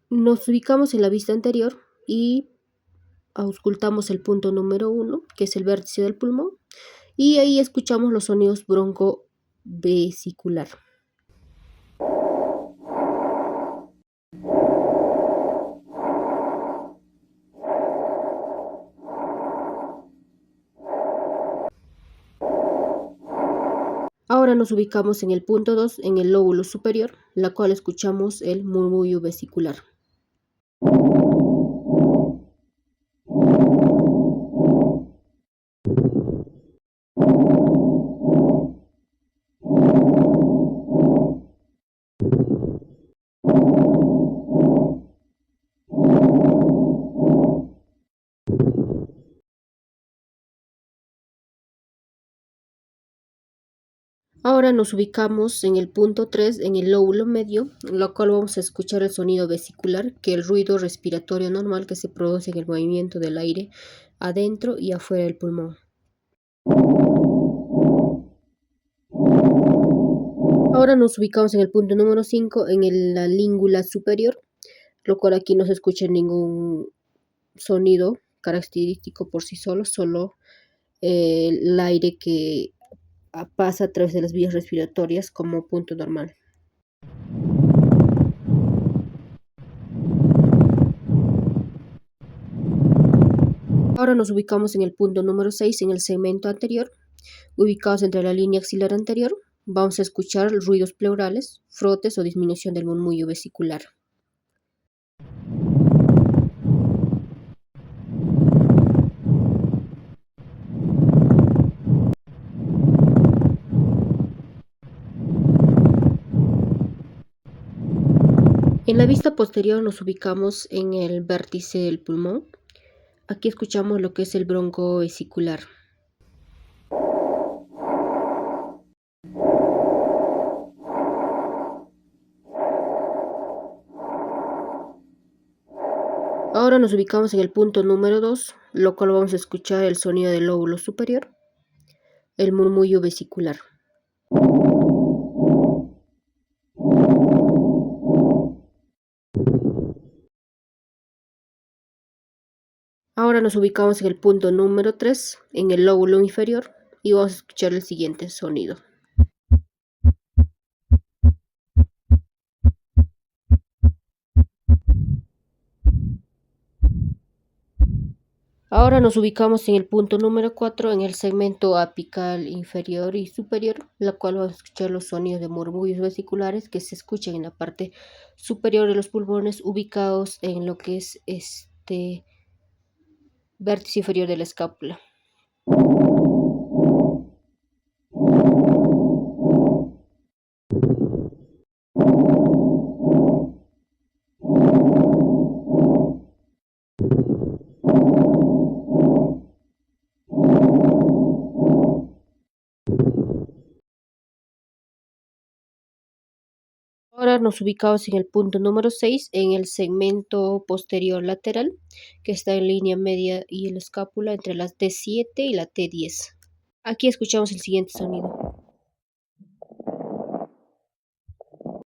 Nos ubicamos en la vista anterior y auscultamos el punto número 1, que es el vértice del pulmón, y ahí escuchamos los sonidos broncovesicular. Ahora nos ubicamos en el punto 2, en el lóbulo superior, la cual escuchamos el murmullo vesicular. Ahora nos ubicamos en el punto 3, en el lóbulo medio, en lo cual vamos a escuchar el sonido vesicular, que es el ruido respiratorio normal que se produce en el movimiento del aire adentro y afuera del pulmón. Ahora nos ubicamos en el punto número 5, en la língula superior, lo cual aquí no se escucha ningún sonido característico por sí solo, solo el aire que pasa a través de las vías respiratorias como punto normal. Ahora nos ubicamos en el punto número 6, en el segmento anterior, ubicados entre la línea axilar anterior. Vamos a escuchar ruidos pleurales, frotes o disminución del murmullo vesicular. En la vista posterior nos ubicamos en el vértice del pulmón. Aquí escuchamos lo que es el bronco vesicular. Ahora nos ubicamos en el punto número 2, lo cual vamos a escuchar el sonido del lóbulo superior, el murmullo vesicular. Ahora nos ubicamos en el punto número 3, en el lóbulo inferior, y vamos a escuchar el siguiente sonido. Ahora nos ubicamos en el punto número 4, en el segmento apical inferior y superior, la cual vamos a escuchar los sonidos de murmullos vesiculares que se escuchan en la parte superior de los pulmones, ubicados en lo que es este vértice inferior de la escápula. Ahora nos ubicamos en el punto número 6, en el segmento posterior lateral, que está en línea media y la escápula entre las T7 y la T10. Aquí escuchamos el siguiente sonido.